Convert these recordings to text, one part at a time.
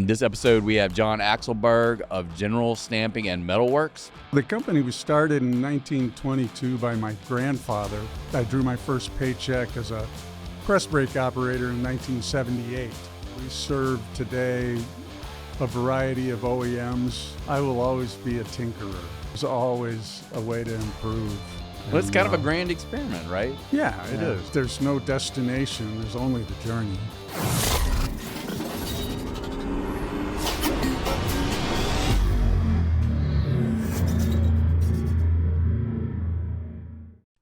And this episode, we have John Axelberg of General Stamping and Metalworks. The company was started in 1922 by my grandfather. I drew my first paycheck as a press brake operator in 1978. We serve today a variety of OEMs. I will always be a tinkerer. There's always a way to improve. Well, it's kind of a grand experiment, right? Yeah, it is. There's no destination. There's only the journey.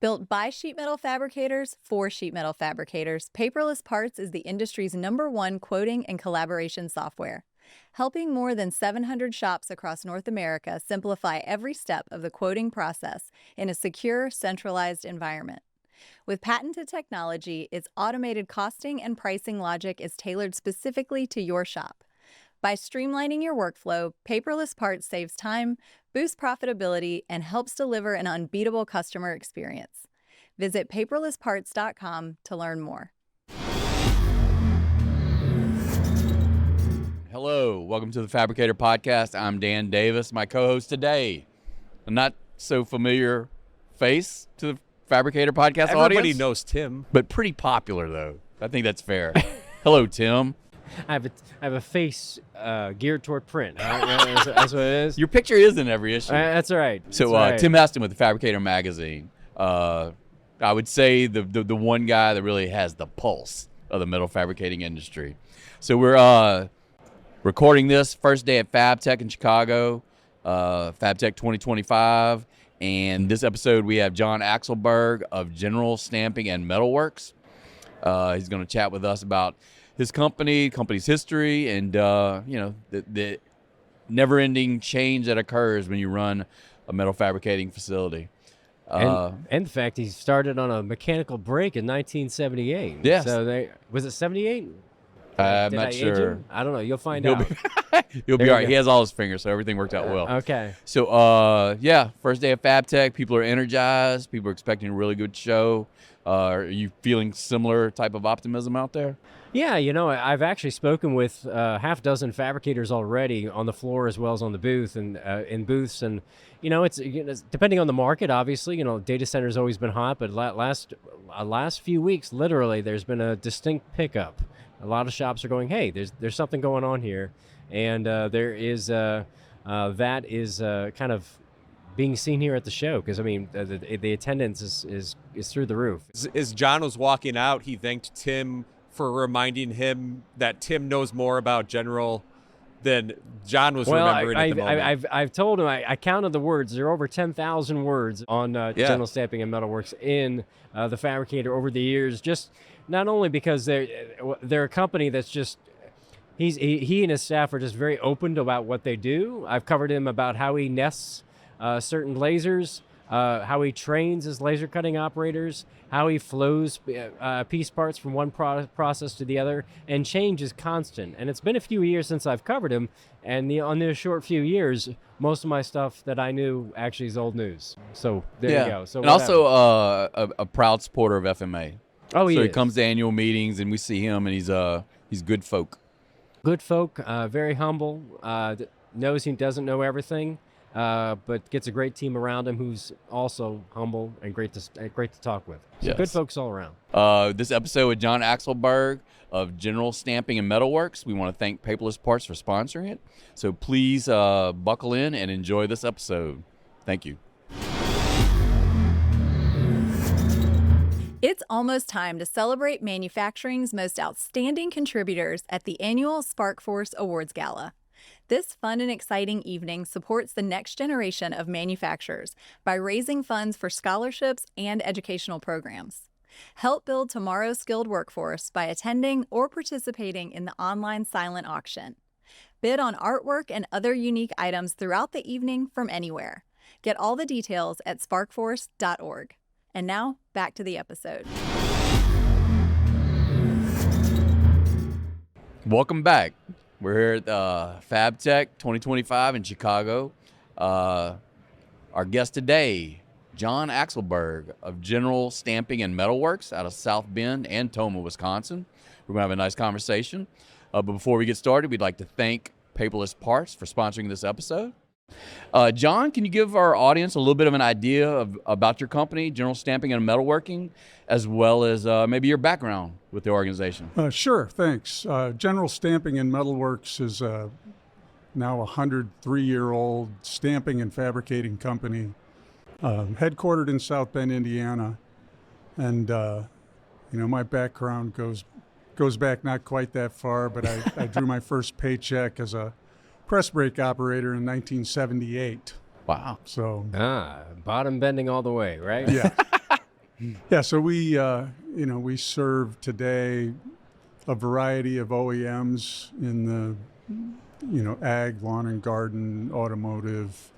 Built by sheet metal fabricators for sheet metal fabricators, Paperless Parts is the industry's #1 quoting and collaboration software, helping more than 700 shops across North America simplify every step of the quoting process in a secure, centralized environment. With patented technology, its automated costing and pricing logic is tailored specifically to your shop. By streamlining your workflow, Paperless Parts saves time, boosts profitability, and helps deliver an unbeatable customer experience. Visit paperlessparts.com to learn more. Hello, welcome to the Fabricator Podcast. I'm Dan Davis. My co-host today, a not so familiar face to the Fabricator Podcast Everybody audience. knows Tim. But pretty popular, though. I think that's fair. Hello, Tim. I have a face geared toward print. That's what it is. Your picture is in every issue. That's all right. So That's all right. Tim Heston with the Fabricator magazine. I would say the one guy that really has the pulse of the metal fabricating industry. So we're recording this first day at FabTech in Chicago, FabTech 2025. And this episode we have John Axelberg of General Stamping and Metalworks. He's going to chat with us about his company's history, and the never-ending change that occurs when you run a metal fabricating facility. And the fact he started on a mechanical brake in 1978. Yes. So was it 78? I'm Did not I age sure. him? I don't know. You'll find out. You'll be There all right. we go. He has all his fingers, so everything worked out well. Okay. So, first day of FabTech. People are energized. People are expecting a really good show. Are you feeling similar type of optimism out there? Yeah, I've actually spoken with half dozen fabricators already on the floor as well as on the booth and in booths, and it's depending on the market. Obviously, data center's always been hot, but last few weeks, literally, there's been a distinct pickup. A lot of shops are going, hey, there's something going on here, and there is that is kind of being seen here at the show, because the attendance is through the roof. As John was walking out, he thanked Tim for reminding him that Tim knows more about General than John was remembering at the moment. I've told him, I counted the words. There are over 10,000 words on General Stamping and Metalworks in the Fabricator over the years, just not only because they're a company that's just, he and his staff are just very open about what they do. I've covered him about how he nests certain lasers, how he trains his laser cutting operators, how he flows piece parts from one process to the other, and change is constant. And it's been a few years since I've covered him, and on those short few years, most of my stuff that I knew actually is old news. So there you go. So and also a proud supporter of FMA. Oh, he comes to annual meetings, and we see him, and he's good folk. Good folk, very humble, knows he doesn't know everything. But gets a great team around him who's also humble and great to talk with. So Yes. Good folks all around. This episode with John Axelberg of General Stamping and Metalworks. We want to thank Paperless Parts for sponsoring it. So please buckle in and enjoy this episode. Thank you. It's almost time to celebrate manufacturing's most outstanding contributors at the annual SparkForce Awards Gala. This fun and exciting evening supports the next generation of manufacturers by raising funds for scholarships and educational programs. Help build tomorrow's skilled workforce by attending or participating in the online silent auction. Bid on artwork and other unique items throughout the evening from anywhere. Get all the details at sparkforce.org. And now, back to the episode. Welcome back. We're here at FabTech 2025 in Chicago. Our guest today, John Axelberg of General Stamping and Metalworks out of South Bend and Toma, Wisconsin. We're going to have a nice conversation. But before we get started, we'd like to thank Paperless Parts for sponsoring this episode. John, can you give our audience a little bit of an idea about your company, General Stamping and Metalworking, as well as maybe your background with the organization? Sure, thanks. General Stamping and Metalworks is now a 103-year-old stamping and fabricating company, headquartered in South Bend, Indiana. And, my background goes back not quite that far, but I drew my first paycheck as a press brake operator in 1978. Wow. So bottom bending all the way, right? Yeah. Yeah, so we serve today a variety of OEMs in the ag, lawn and garden, automotive,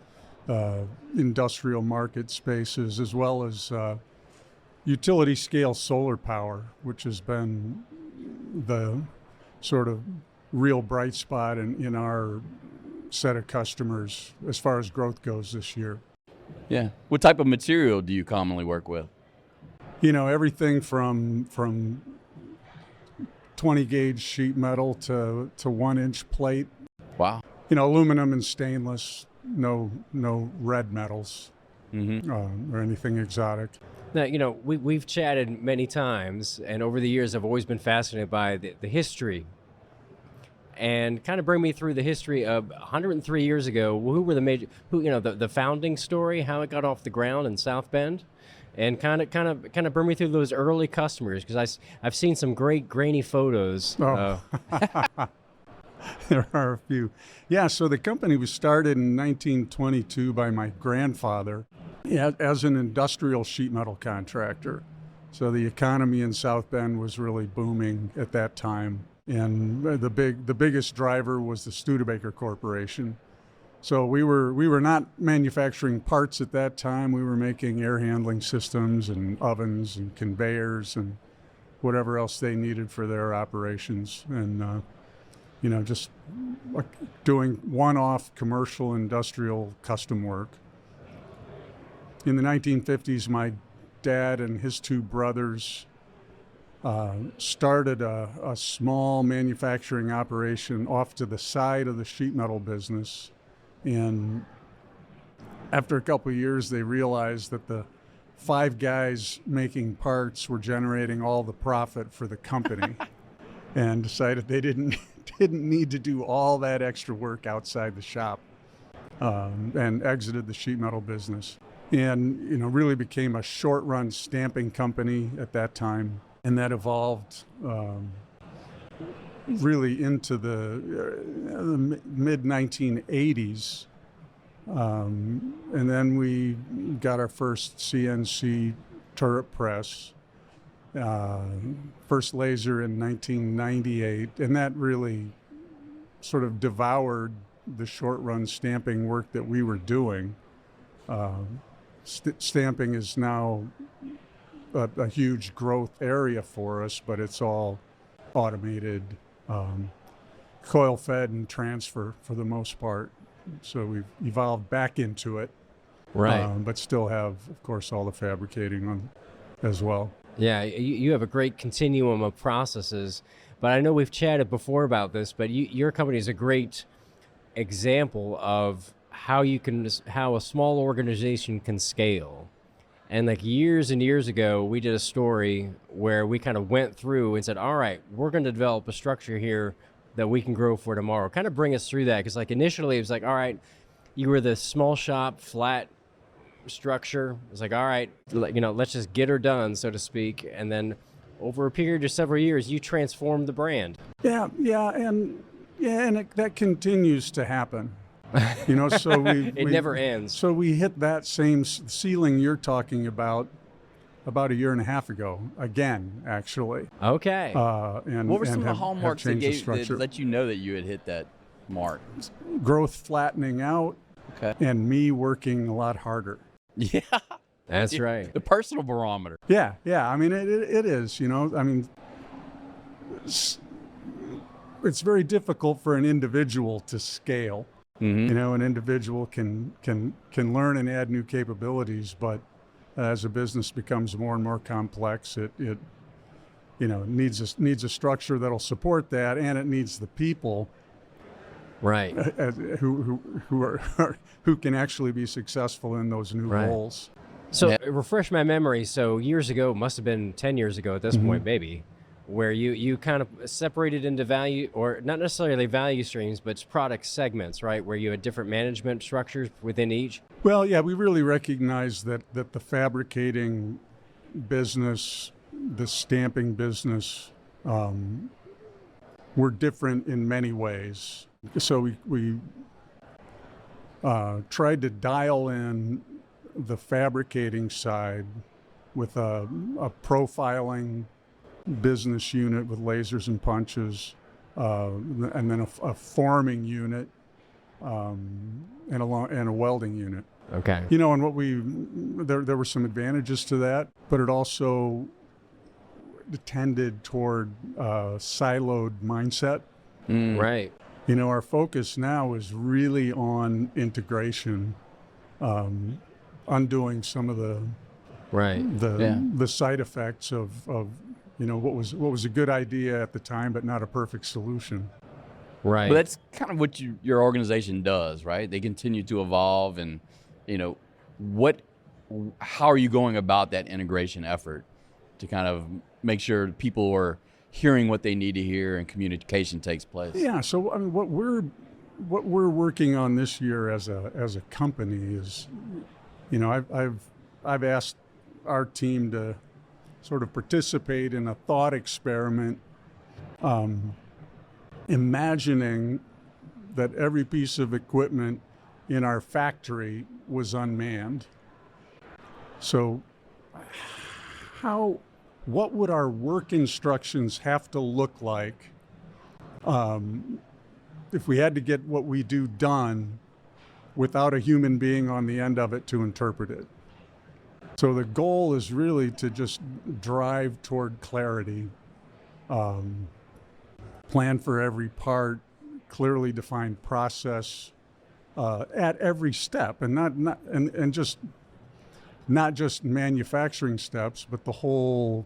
industrial market spaces, as well as utility scale solar power, which has been the sort of real bright spot in our set of customers as far as growth goes this year. Yeah. What type of material do you commonly work with? Everything from 20 gauge sheet metal to 1 inch plate. Wow. Aluminum and stainless, no red metals or anything exotic. Now, we've chatted many times, and over the years I've always been fascinated by the history. And kind of bring me through the history of 103 years ago. Who were the major? The founding story, how it got off the ground in South Bend, and kind of bring me through those early customers, because I've seen some great grainy photos. Oh. There are a few. Yeah, so the company was started in 1922 by my grandfather as an industrial sheet metal contractor. So the economy in South Bend was really booming at that time. And the biggest driver was the Studebaker Corporation. So we were not manufacturing parts at that time. We were making air handling systems and ovens and conveyors and whatever else they needed for their operations. And just doing one-off commercial industrial custom work. In the 1950s, my dad and his two brothers started a small manufacturing operation off to the side of the sheet metal business. And after a couple of years, they realized that the 5 guys making parts were generating all the profit for the company and decided they didn't need to do all that extra work outside the shop, and exited the sheet metal business. And, really became a short-run stamping company at that time. And that evolved really into the mid-1980s. And then we got our first CNC turret press, first laser in 1998. And that really sort of devoured the short-run stamping work that we were doing. Stamping is now a huge growth area for us, but it's all automated, coil-fed and transfer for the most part. So we've evolved back into it, right? But still have, of course, all the fabricating on as well. Yeah, you have a great continuum of processes, but I know we've chatted before about this, but your company is a great example of how a small organization can scale. And like years and years ago, we did a story where we kind of went through and said, all right, we're going to develop a structure here that we can grow for tomorrow. Kind of bring us through that. Because like initially it was like, all right, you were the small shop, flat structure. It was like, all right, let's just get her done, so to speak. And then over a period of several years, you transformed the brand. Yeah, and that continues to happen. So it never ends. So we hit that same ceiling you're talking about a year and a half ago, again, actually. Okay. And what were some of the hallmarks that let you know that you had hit that mark? Growth flattening out, okay, and me working a lot harder. Yeah. That's right. The personal barometer. Yeah. I mean, it is, it's very difficult for an individual to scale. Mm-hmm. An individual can learn and add new capabilities, but as a business becomes more and more complex, it it needs a structure that'll support that, and it needs the people right who can actually be successful in those new roles. So refresh my memory. So years ago, must have been 10 years ago at this point, maybe, where you kind of separated into value, or not necessarily value streams, but product segments, right? Where you had different management structures within each. Well, yeah, we really recognize that the fabricating business, the stamping business, were different in many ways. So we tried to dial in the fabricating side with a profiling business unit with lasers and punches, and then a forming unit, and a welding unit. Okay. And there were some advantages to that, but it also tended toward siloed mindset. Right. Our focus now is really on integration, undoing some of the side effects of what was a good idea at the time, but not a perfect solution. Right. But that's kind of what your organization does, right? They continue to evolve, and how are you going about that integration effort to kind of make sure people are hearing what they need to hear and communication takes place? Yeah. So I mean, what we're working on this year as a company is, I've asked our team to sort of participate in a thought experiment, imagining that every piece of equipment in our factory was unmanned. So what would our work instructions have to look like if we had to get what we do done without a human being on the end of it to interpret it? So the goal is really to just drive toward clarity, plan for every part, clearly defined process at every step, and not just manufacturing steps, but the whole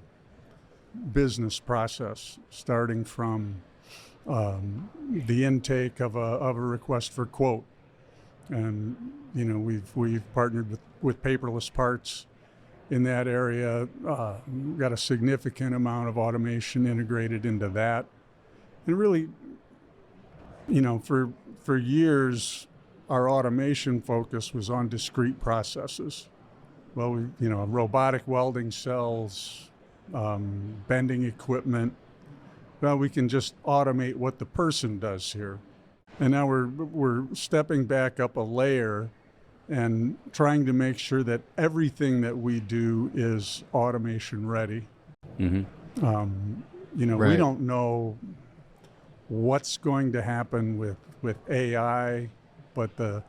business process, starting from the intake of a request for quote. And we've partnered with paperless parts in that area. Got a significant amount of automation integrated into that. And really, for years, our automation focus was on discrete processes. Well, robotic welding cells, bending equipment. Well, we can just automate what the person does here. And now we're stepping back up a layer and trying to make sure that everything that we do is automation ready. Mm-hmm. We don't know what's going to happen with AI, but the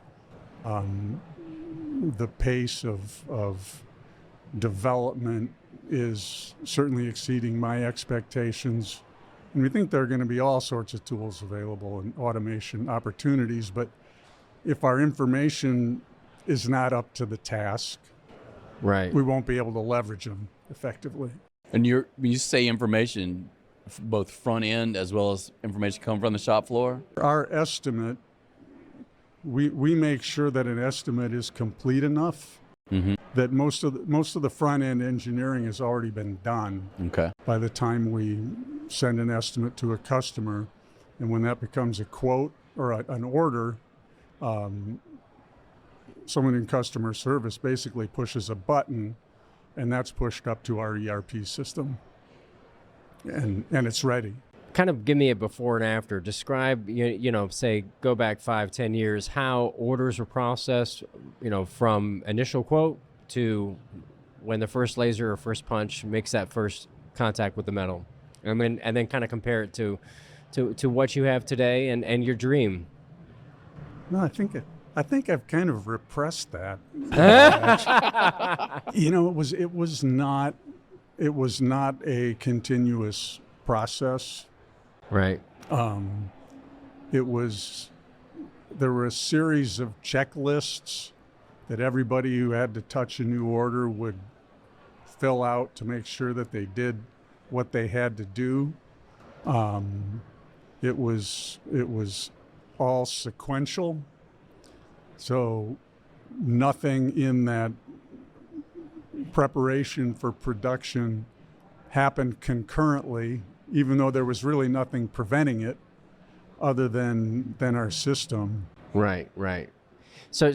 pace of development is certainly exceeding my expectations. And we think there are going to be all sorts of tools available and automation opportunities, but if our information is not up to the task, right, we won't be able to leverage them effectively. And when you say information, both front end as well as information come from the shop floor? Our estimate, we make sure that an estimate is complete enough that most of the front end engineering has already been done. Okay. By the time we send an estimate to a customer, and when that becomes a quote or an order, someone in customer service basically pushes a button, and that's pushed up to our ERP system, and it's ready. Kind of give me a before and after. Describe, say, go back 5-10 years, how orders were processed, from initial quote to when the first laser or first punch makes that first contact with the metal, and then kind of compare it to what you have today and your dream. No, I think I've kind of repressed that. It was not a continuous process. Right. There were a series of checklists that everybody who had to touch a new order would fill out to make sure that they did what they had to do. It was all sequential, so nothing in that preparation for production happened concurrently, even though there was really nothing preventing it other than our system. Right. So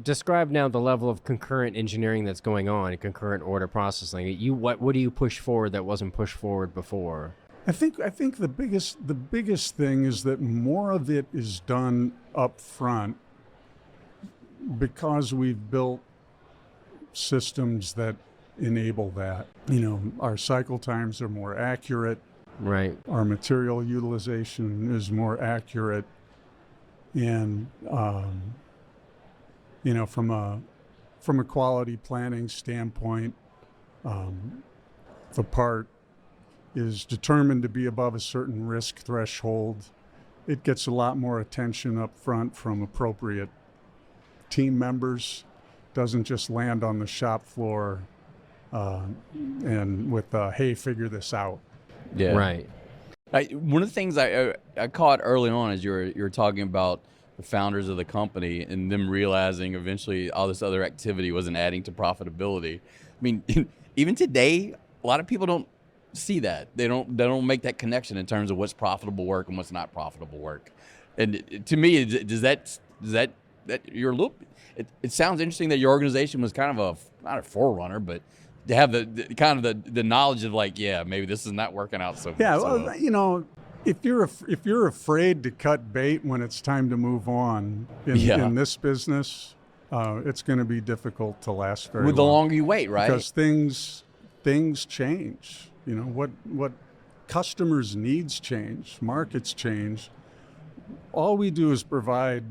describe now the level of concurrent engineering that's going on, concurrent order processing. What do you push forward that wasn't pushed forward before? I think the biggest thing is that more of it is done up front because we've built systems that enable that. Our cycle times are more accurate. Right. Our material utilization is more accurate, and from a quality planning standpoint, the part is determined to be above a certain risk threshold. It gets a lot more attention up front from appropriate team members. Doesn't just land on the shop floor and with hey, figure this out. Yeah. Right. One of the things I caught early on is you were talking about the founders of the company and them realizing eventually all this other activity wasn't adding to profitability. I mean, even today, a lot of people don't see that. They don't make that connection in terms of what's profitable work and what's not profitable work. And to me, does that you're a little. It sounds interesting that your organization was kind of not a forerunner, but to have the knowledge of like, yeah, maybe this is not working out so. Yeah, so well, if you're afraid to cut bait when it's time to move on in this business, it's going to be difficult to last very long. The longer you wait, right? Because things change. What customers' needs change, markets change. All we do is provide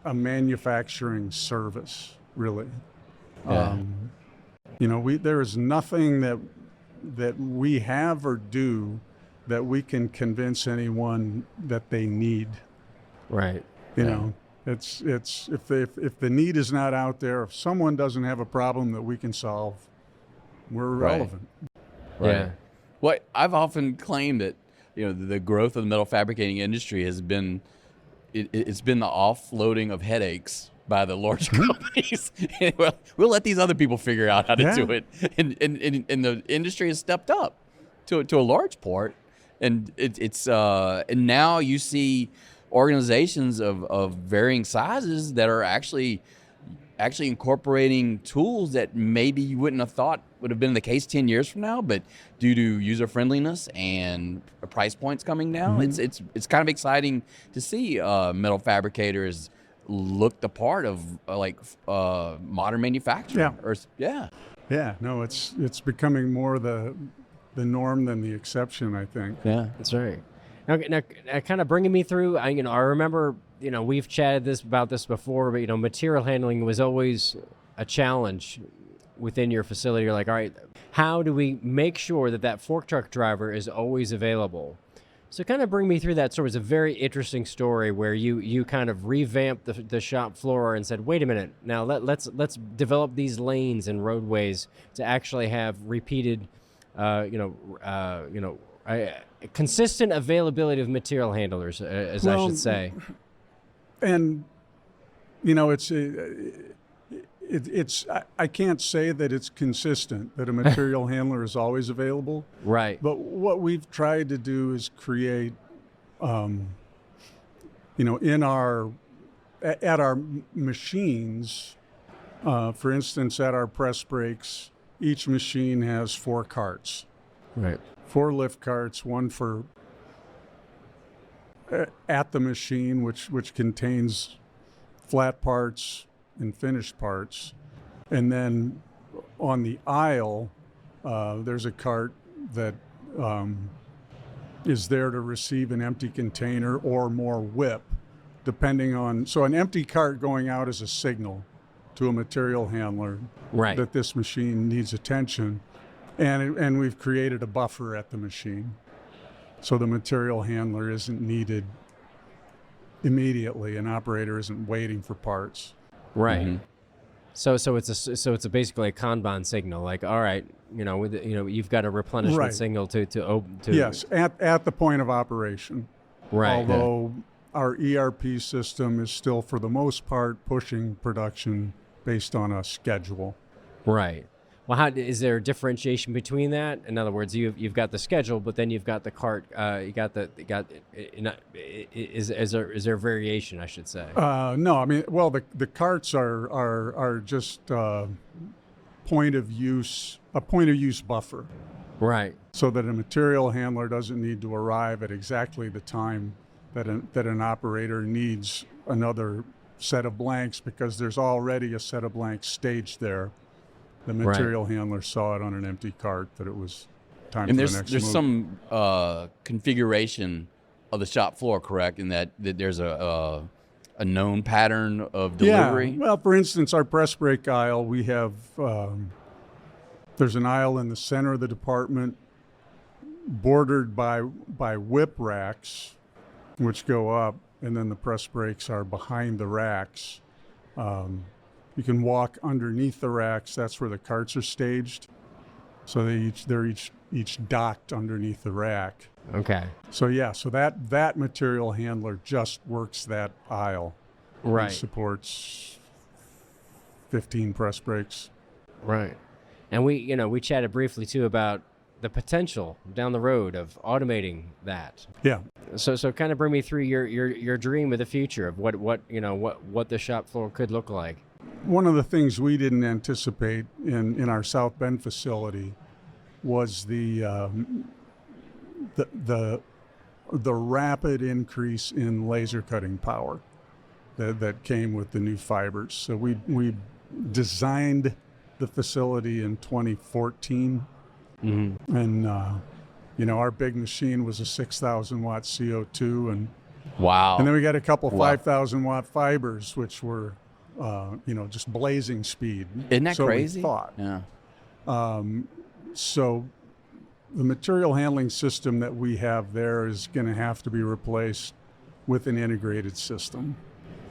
a manufacturing service, really. Yeah. There is nothing that we have or do that we can convince anyone that they need. Right. It's if the need is not out there, if someone doesn't have a problem that we can solve, we're irrelevant. Right. Yeah. Well, I've often claimed that the growth of the metal fabricating industry has been it's been the offloading of headaches by the large companies. We'll let these other people figure out how to do it, and the industry has stepped up to a large part, and and now you see organizations of varying sizes that are actually incorporating tools that maybe you wouldn't have thought would have been the case 10 years from now, but due to user friendliness and price points coming down, it's kind of exciting to see metal fabricators look the part of modern manufacturing. Yeah. No, it's becoming more the norm than the exception, I think. Yeah, that's right. Now kind of bringing me through, I remember, we've chatted about this before, but, material handling was always a challenge within your facility. You're like, all right, how do we make sure that fork truck driver is always available? So kind of bring me through that story. It's a very interesting story where you kind of revamped the shop floor and said, wait a minute, now let's develop these lanes and roadways to actually have repeated, consistent availability of material handlers, I should say. And it's I can't say that it's consistent that a material handler is always available. Right. But what we've tried to do is create, at our machines, for instance, at our press brakes, each machine has 4 carts. Right. 4 lift carts, one for at the machine, which contains flat parts and finished parts. And then on the aisle, there's a cart that is there to receive an empty container or more whip, depending on. So an empty cart going out is a signal to a material handler that this machine needs attention. And we've created a buffer at the machine, so the material handler isn't needed immediately. An operator isn't waiting for parts. Right. So it's basically a Kanban signal. Like, all right, you've got a replenishment signal to. Yes, at the point of operation. Right. Although our ERP system is still, for the most part, pushing production based on a schedule. Right. Well, is there a differentiation between that? In other words, you've got the schedule, but then you've got the cart. Is there variation? I should say. No, I mean, well, the carts are just point of use buffer. Right. So that a material handler doesn't need to arrive at exactly the time that an operator needs another set of blanks, because there's already a set of blanks staged there. The material handler saw it on an empty cart that it was time for the next move. There's some configuration of the shop floor, correct? In that there's a known pattern of delivery? Yeah. Well, for instance, our press brake aisle, we have there's an aisle in the center of the department bordered by whip racks, which go up, and then the press brakes are behind the racks. You can walk underneath the racks. That's where the carts are staged. So they're each docked underneath the rack. Okay. So that material handler just works that aisle. Right. It supports 15 press brakes. Right. And we chatted briefly too about the potential down the road of automating that. Yeah. So kind of bring me through your dream of the future of what the shop floor could look like. One of the things we didn't anticipate in our South Bend facility was the rapid increase in laser cutting power that came with the new fibers. So we designed the facility in 2014, and our big machine was a 6,000 watt CO2, and wow. And then we got a couple 5,000 watt fibers, which were just blazing speed. Isn't that crazy? We thought. Yeah. So the material handling system that we have there is going to have to be replaced with an integrated system.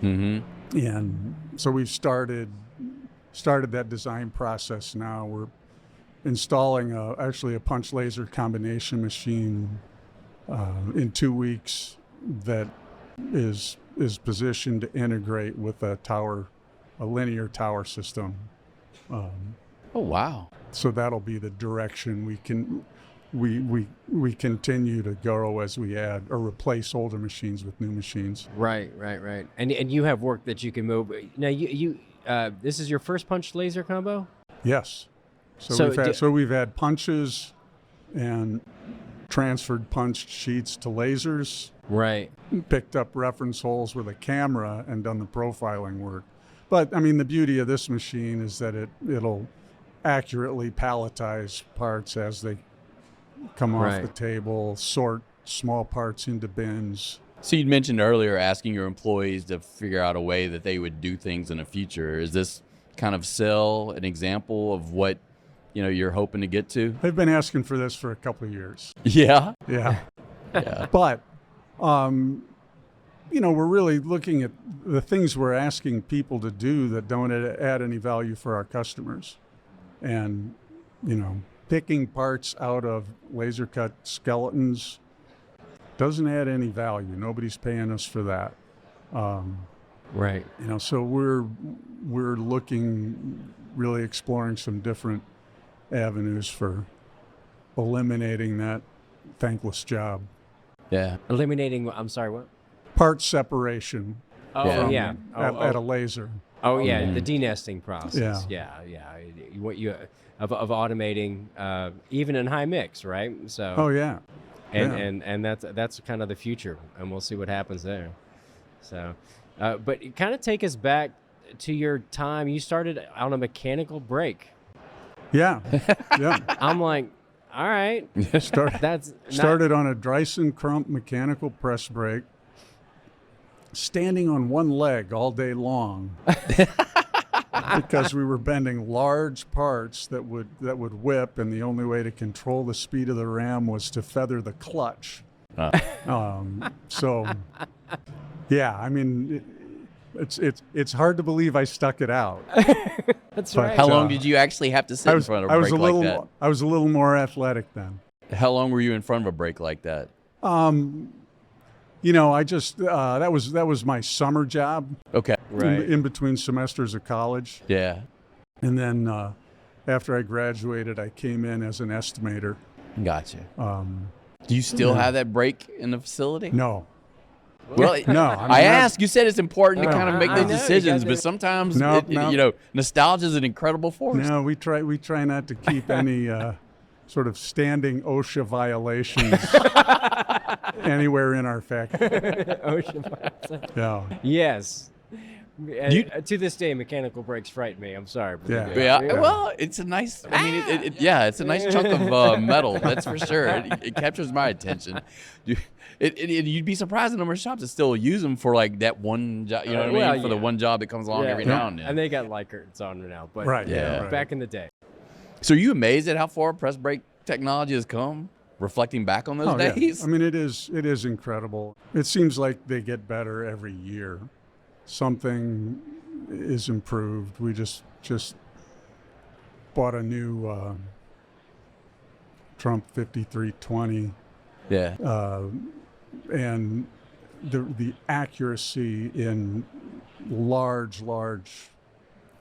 Mm-hmm. And so we've started that design process now. We're installing actually a punch laser combination machine in 2 weeks that is positioned to integrate with a linear tower system. Oh wow! So that'll be the direction we continue to go as we add or replace older machines with new machines. Right. And you have work that you can move. Now you this is your first punch laser combo? Yes. So we've had punches and transferred punched sheets to lasers. Right. Picked up reference holes with a camera and done the profiling work. But I mean, the beauty of this machine is that it'll accurately palletize parts as they come off the table, sort small parts into bins. So you mentioned earlier asking your employees to figure out a way that they would do things in the future. Is this kind of an example of what you're hoping to get to? They've been asking for this for a couple of years. Yeah. Yeah. Yeah. But we're really looking at the things we're asking people to do that don't add any value for our customers. And, picking parts out of laser cut skeletons doesn't add any value. Nobody's paying us for that. Right. So we're looking, really exploring some different avenues for eliminating that thankless job. Yeah. Eliminating, I'm sorry, what? Part separation. Oh, yeah. At a laser. Oh, yeah, the denesting process. Yeah. What you of automating, even in high mix, right? So. Oh yeah. And that's kind of the future, and we'll see what happens there. So, but kind of take us back to your time. You started on a mechanical brake. Yeah. Yeah. I'm like, all right. Started on a Dyson Crump mechanical press brake, standing on one leg all day long because we were bending large parts that would whip, and the only way to control the speed of the ram was to feather the clutch. So, yeah, I mean, It's hard to believe I stuck it out. That's But, right. How long did you actually have to sit in front of a break like that? I was a little more athletic then. How long were you in front of a break like that? I just that was my summer job. Okay. Right. In between semesters of college, Yeah. and then after I graduated, I came in as an estimator. Gotcha. Do you still have that break in the facility? No, Well, no. I asked. You said it's important to kind of make I those know, you decisions, gotta- but sometimes, No, no. nostalgia is an incredible force. no. We try not to keep any sort of standing OSHA violations anywhere in our factory. Ocean. Yeah. Yes. And, to this day, mechanical brakes frighten me. I'm sorry. But Yeah. they do. Yeah, well, it's a nice. I mean, it's a nice chunk of metal. That's for sure. It captures my attention. You'd be surprised the number of shops that still use them for like that one job. You know what I mean? Well, For the yeah. one job that comes along every now and then. And they got Likers on now, but Right. Yeah. Right. back in the day. So are you amazed at how far press brake technology has come? Reflecting back on those Oh, yeah. days. I mean, it is incredible. It seems like they get better every year. Something is improved. We just bought a new Trump 5320, Yeah. and the accuracy in large,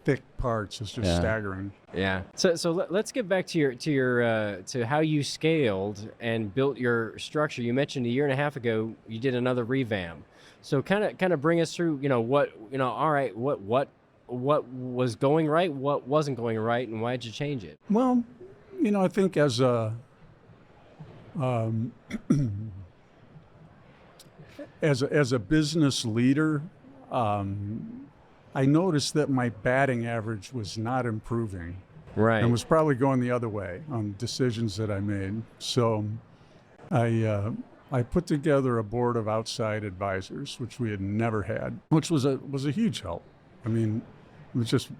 thick parts is just Yeah. staggering. Yeah. So let's get back to your to how you scaled and built your structure. You mentioned a year and a half ago you did another revamp. So kind of bring us through. All right. What was going right? What wasn't going right? And why did you change it? Well, I think as a as a business leader, I noticed that my batting average was not improving Right. and was probably going the other way on decisions that I made. So I put together a board of outside advisors, which we had never had, which was a huge help. I mean, it was just,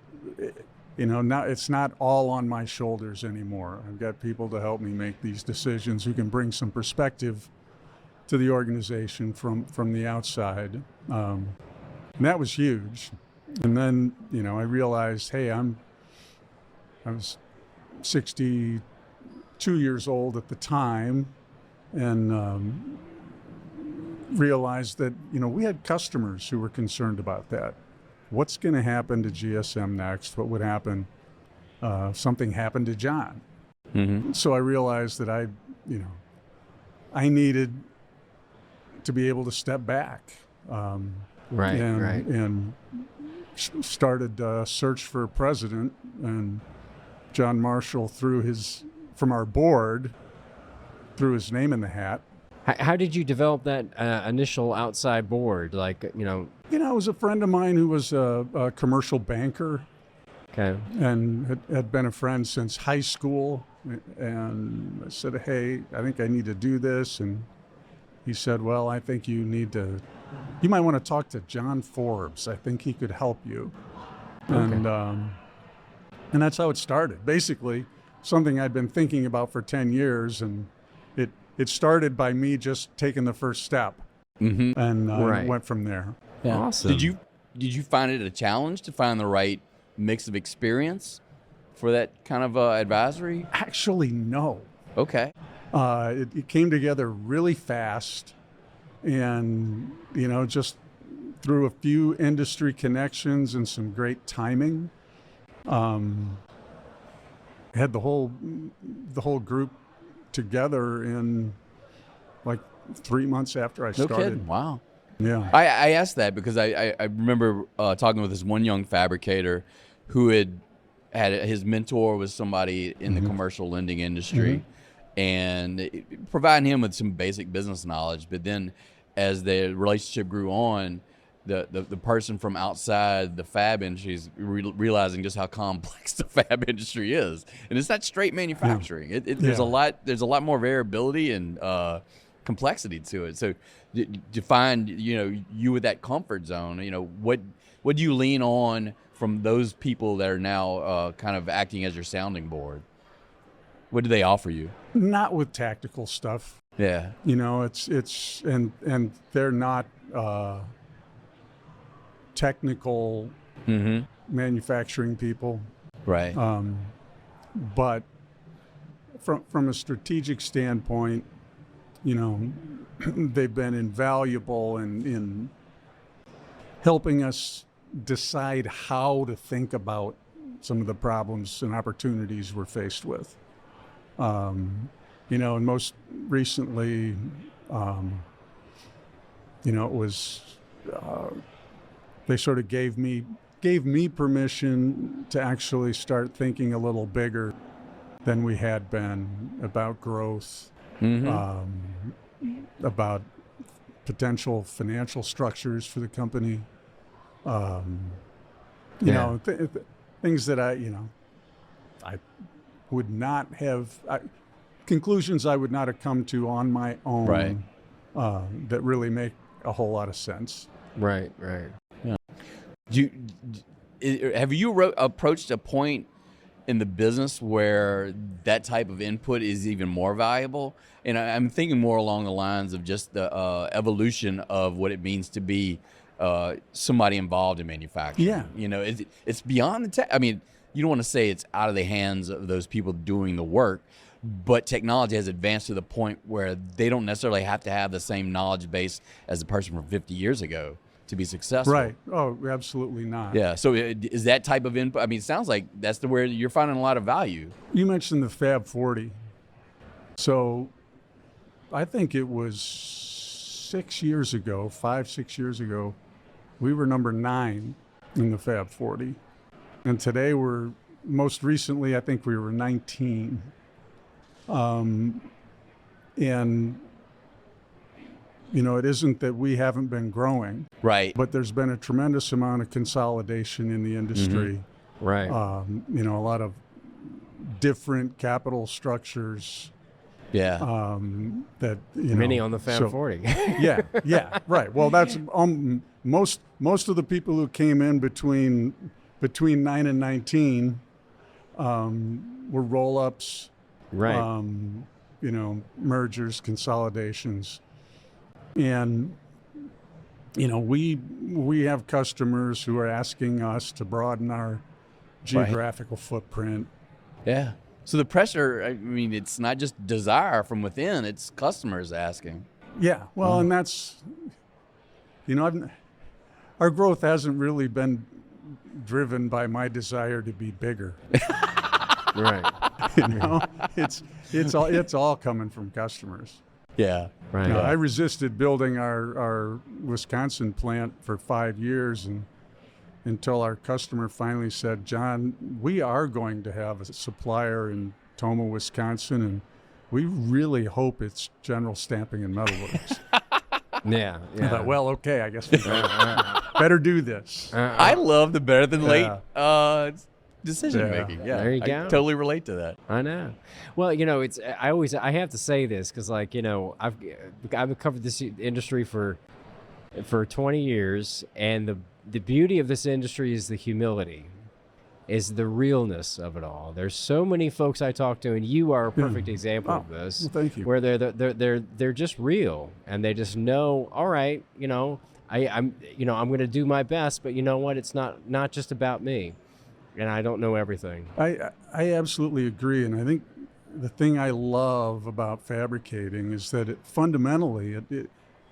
now it's not all on my shoulders anymore. I've got people to help me make these decisions who can bring some perspective to the organization from the outside. And that was huge. And then, I realized, hey, I was 62 years old at the time, and realized that, we had customers who were concerned about that. What's going to happen to GSM next? What would happen if something happened to John? Mm-hmm. So I realized that I needed to be able to step back. Right. And started a search for a president, and John Marshall from our board, threw his name in the hat. How did you develop that initial outside board? It was a friend of mine who was a commercial banker, Okay. and had been a friend since high school. And I said, hey, I think I need to do this. And he said, well, I think you might want to talk to John Forbes. I think he could help you. Okay. And that's how it started. Basically, something I'd been thinking about for 10 years, and it started by me just taking the first step, Mm-hmm. and went from there. Yeah. Awesome. Did you find it a challenge to find the right mix of experience for that kind of advisory? Actually, no. Okay. It came together really fast, and just through a few industry connections and some great timing, had the whole group together in like 3 months after I No started. kidding. Wow. Yeah. I asked that because I remember talking with this one young fabricator who had his mentor was somebody in the commercial lending industry, and providing him with some basic business knowledge. But then as the relationship grew on, the person from outside the fab industry is realizing just how complex the fab industry is, and it's not straight manufacturing. There's a lot more variability and complexity to it. So to find you with that comfort zone, what do you lean on from those people that are now kind of acting as your sounding board? What do they offer you? Not with tactical stuff. Yeah. It's and they're not technical manufacturing people. Right. But from a strategic standpoint, they've been invaluable in helping us decide how to think about some of the problems and opportunities we're faced with. And most recently, it was they sort of gave me permission to actually start thinking a little bigger than we had been about growth, about potential financial structures for the company. Things that I would not have, conclusions I would not have come to on my own, right. That really make a whole lot of sense. Right. Yeah. Have you approached a point in the business where that type of input is even more valuable? And I'm thinking more along the lines of just the evolution of what it means to be somebody involved in manufacturing. Yeah. It's beyond the tech. I mean, you don't want to say it's out of the hands of those people doing the work, but technology has advanced to the point where they don't necessarily have to have the same knowledge base as the person from 50 years ago to be successful. Right. Oh, absolutely not. Yeah. So is that type of input? I mean, it sounds like that's where you're finding a lot of value. You mentioned the Fab 40. So I think it was 6 years ago, 5-6 years ago, we were number 9 in the Fab 40. And today most recently, I think we were 19. And, it isn't that we haven't been growing. Right. But there's been a tremendous amount of consolidation in the industry. Right. A lot of different capital structures. Yeah. That many on the Fab 40. yeah, right. Well, that's most of the people who came in between 9 and 19 were roll-ups, right? Mergers, consolidations, and we have customers who are asking us to broaden our geographical footprint. Yeah. So the pressure, I mean, it's not just desire from within, it's customers asking. Yeah. Well, and that's, our growth hasn't really been driven by my desire to be bigger. Right. It's all coming from customers. Yeah. Right. I resisted building our Wisconsin plant for 5 years until our customer finally said, John, we are going to have a supplier in Tomah, Wisconsin, and we really hope it's General Stamping and Metalworks. Yeah. I thought, well, okay, I guess we better do this. I love the better than late decision making. Yeah, there you go. I totally relate to that. I know. Well, it's I have to say this because I've covered this industry for 20 years, and the beauty of this industry is the humility, is the realness of it all. There's so many folks I talk to, and you are a perfect example of this. Well, thank you. Where they're just real, and they just know, all right, I'm going to do my best, but you know what? It's not just about me, and I don't know everything. I absolutely agree, and I think the thing I love about fabricating is that fundamentally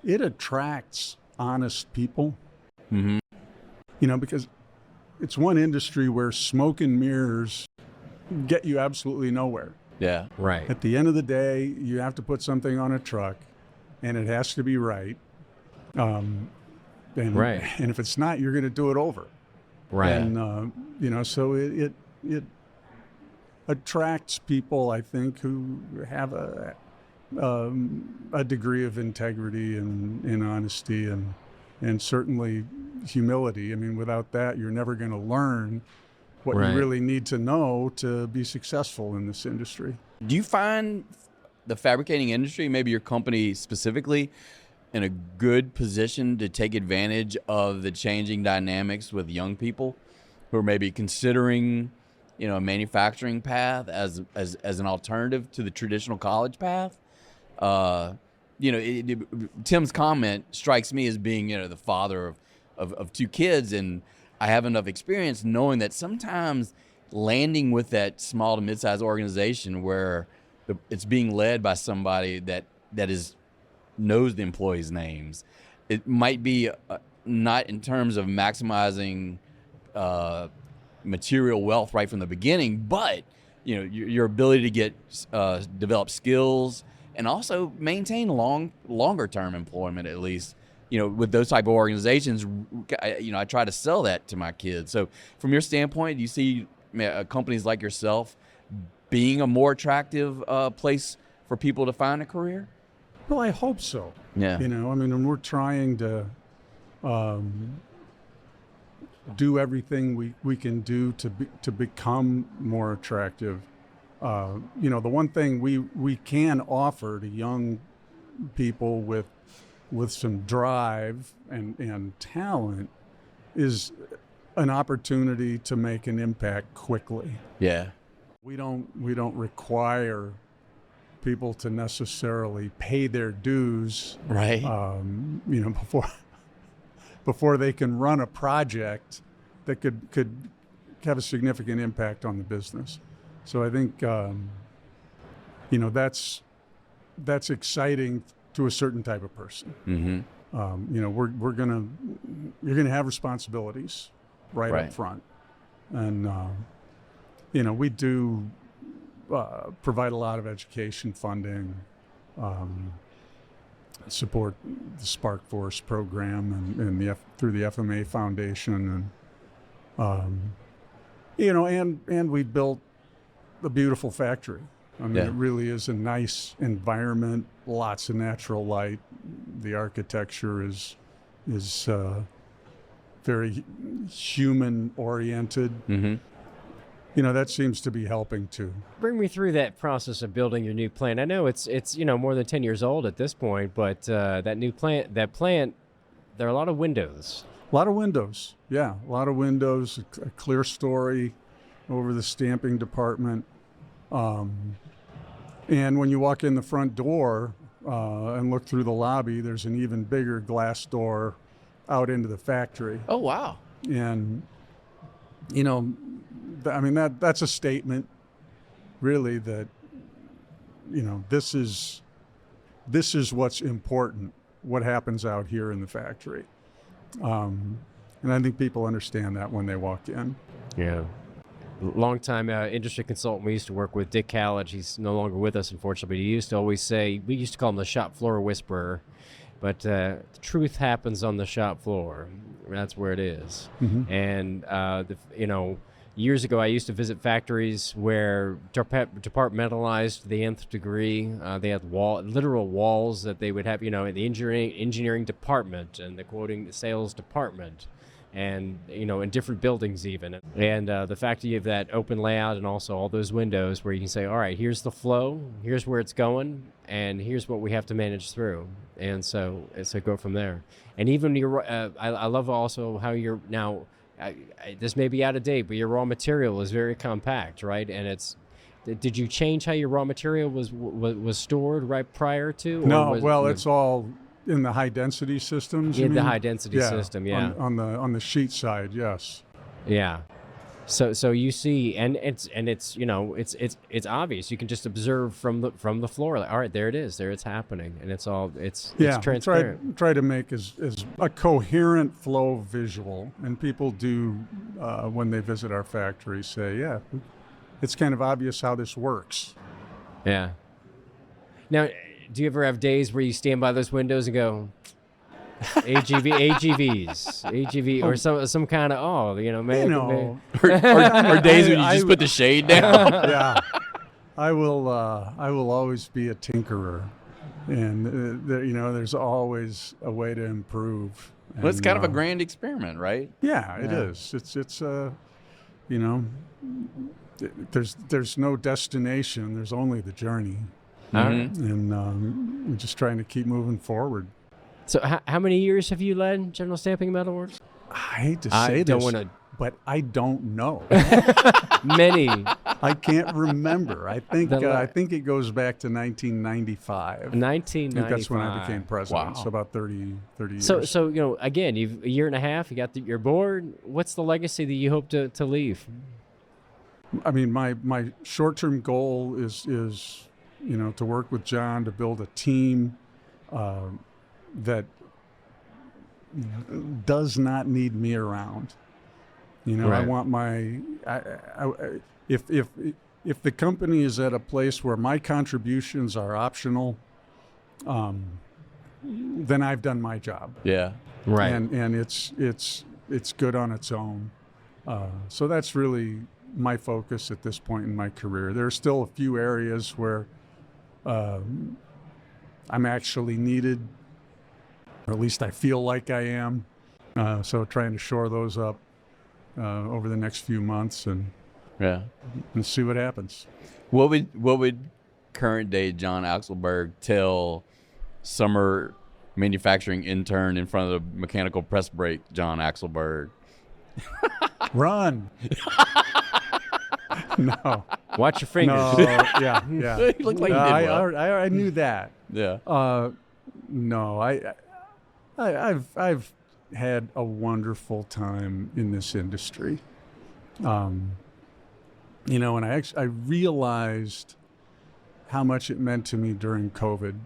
it attracts honest people. Mm-hmm. Because it's one industry where smoke and mirrors get you absolutely nowhere. Yeah. Right. At the end of the day, you have to put something on a truck, and it has to be right. And if it's not, you're going to do it over. Right. And so it attracts people, I think, who have a degree of integrity and honesty and certainly humility. I mean, without that, you're never going to learn what you really need to know to be successful in this industry. Do you find the fabricating industry, maybe your company specifically, in a good position to take advantage of the changing dynamics with young people who are maybe considering, a manufacturing path as an alternative to the traditional college path? Tim's comment strikes me as being, the father of two kids, and I have enough experience knowing that sometimes landing with that small to mid-sized organization where it's being led by somebody that knows the employees' names, it might be not in terms of maximizing material wealth right from the beginning, but your ability to get develop skills and also maintain longer term employment, at least with those type of organizations. I try to sell that to my kids. So from your standpoint, do you see companies like yourself being a more attractive place for people to find a career? Well, I hope so. Yeah. And we're trying to do everything we can do to become more attractive. The one thing we can offer to young people with some drive and talent is an opportunity to make an impact quickly. Yeah. We don't require people to necessarily pay their dues, right? Before they can run a project that could have a significant impact on the business. So I think that's exciting to a certain type of person. Mm-hmm. You're gonna have responsibilities right up front, and we do provide a lot of education funding, support the Spark Force program and through the FMA Foundation, and we built a beautiful factory. It really is a nice environment, lots of natural light. The architecture is very human oriented. Mm-hmm. That seems to be helping too. Bring me through that process of building your new plant. I know it's more than 10 years old at this point, but that plant, there are a lot of windows. A lot of windows, yeah. A lot of windows, a clear story over the stamping department. And when you walk in the front door and look through the lobby, there's an even bigger glass door out into the factory. Oh, wow. And, that's a statement, really, that, this is what's important, what happens out here in the factory. And I think people understand that when they walk in. Yeah. Longtime industry consultant we used to work with, Dick Callage. He's no longer with us, unfortunately, but he used to always say, we used to call him the shop floor whisperer, but the truth happens on the shop floor. That's where it is. Mm-hmm. And, years ago, I used to visit factories where departmentalized to the nth degree. They had literal walls that they would have, in the engineering department and the sales department, and in different buildings even. And the fact that you have that open layout and also all those windows where you can say, all right, here's the flow, here's where it's going, and here's what we have to manage through. And so go from there. And even I love also how you're now. This may be out of date, but your raw material is very compact, right? And did you change how your raw material was stored right prior to? No, it's all in the high density systems. In the high density system, yeah. On the sheet side, yes. Yeah. So you see, and it's obvious. You can just observe from the floor. Like, all right, there it is. There it's happening, and it's transparent. Try to make as a coherent flow visual, and people do when they visit our factory say, yeah, it's kind of obvious how this works. Yeah. Now, do you ever have days where you stand by those windows and go, AGV, or some kind of or days when you just put the shade down. Yeah, I will always be a tinkerer, and there's always a way to improve. Well, it's kind of a grand experiment, right? Yeah, it is. It's there's no destination. There's only the journey, and we're just trying to keep moving forward. So how many years have you led General Stamping Metalworks? I hate to say this, but I don't know. Many. I can't remember. I think it goes back to 1995. 1995. I think that's when I became president. Wow. So about 30 years. So again, you've a year and a half. You got your board. What's the legacy that you hope to leave? I mean, my short-term goal is to work with John to build a team that does not need me around. Right. I want if the company is at a place where my contributions are optional, then I've done my job. Yeah. Right. And it's good on its own. So that's really my focus at this point in my career. There are still a few areas where I'm actually needed, or at least I feel like I am. So trying to shore those up over the next few months and see what happens. What would current day John Axelberg tell summer manufacturing intern in front of the mechanical press brake John Axelberg? Run. No. Watch your fingers. No. Yeah. You look like you did well. I knew that. Yeah. No. I've had a wonderful time in this industry. And I realized how much it meant to me during COVID,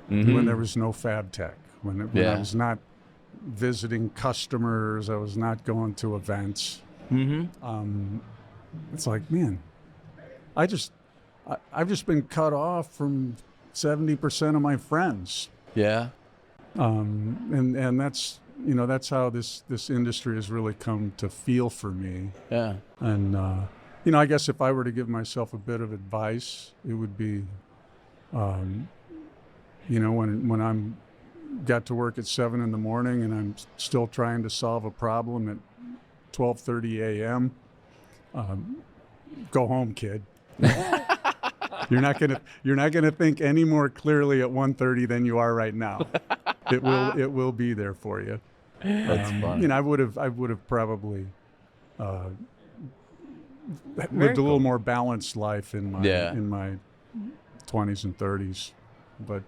when there was no fab tech, when I was not visiting customers, I was not going to events. It's like, man, I've just been cut off from 70% of my friends. Yeah. And that's how this industry has really come to feel for me. Yeah. And I guess if I were to give myself a bit of advice, it would be, when I'm got to work at 7 a.m. and I'm still trying to solve a problem at 12:30 a.m. Go home, kid. You're not gonna think any more clearly at 1:30 than you are right now. It will be there for you. That's fun. I would have probably lived Very a little more balanced life in my Yeah. 20s and 30s, but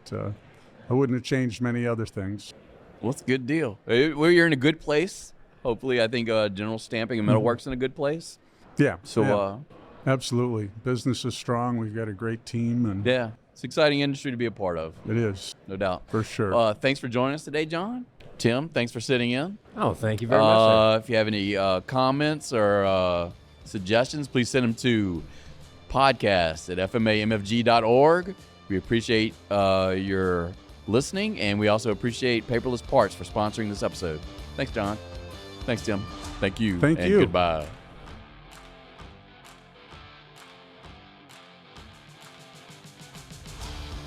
I wouldn't have changed many other things. Well, it's a good deal. You're in a good place. Hopefully, I think General Stamping and Metalworks in a good place. Yeah. So, yeah. Absolutely. Business is strong. We've got a great team. And yeah, it's an exciting industry to be a part of. it is, No doubt. for sure. Thanks for joining us today, John. Tim, thanks for sitting in. Oh, thank you very much. If you have any comments or suggestions, please send them to podcast@fmamfg.org. We appreciate your listening, and we also appreciate Paperless Parts for sponsoring this episode. Thanks, John. Thanks, Tim. Thank you. Thank and you. Goodbye.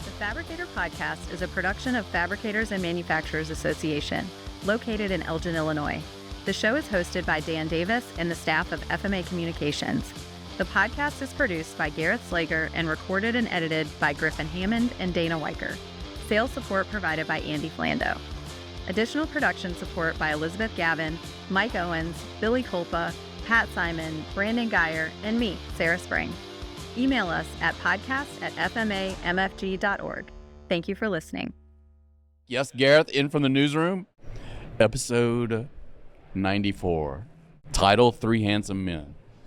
The Fabricator Podcast is a production of Fabricators and Manufacturers Association, located in Elgin, Illinois. The show is hosted by Dan Davis and the staff of FMA Communications. The podcast is produced by Gareth Slager and recorded and edited by Griffin Hammond and Dana Weicker. Sales support provided by Andy Flando. Additional production support by Elizabeth Gavin, Mike Owens, Billy Kulpa, Pat Simon, Brandon Geyer, and me, Sarah Spring. Email us at podcast@fmamfg.org. Thank you for listening. Yes, Gareth, in from the newsroom. Episode 94. Title: 3 Handsome Men.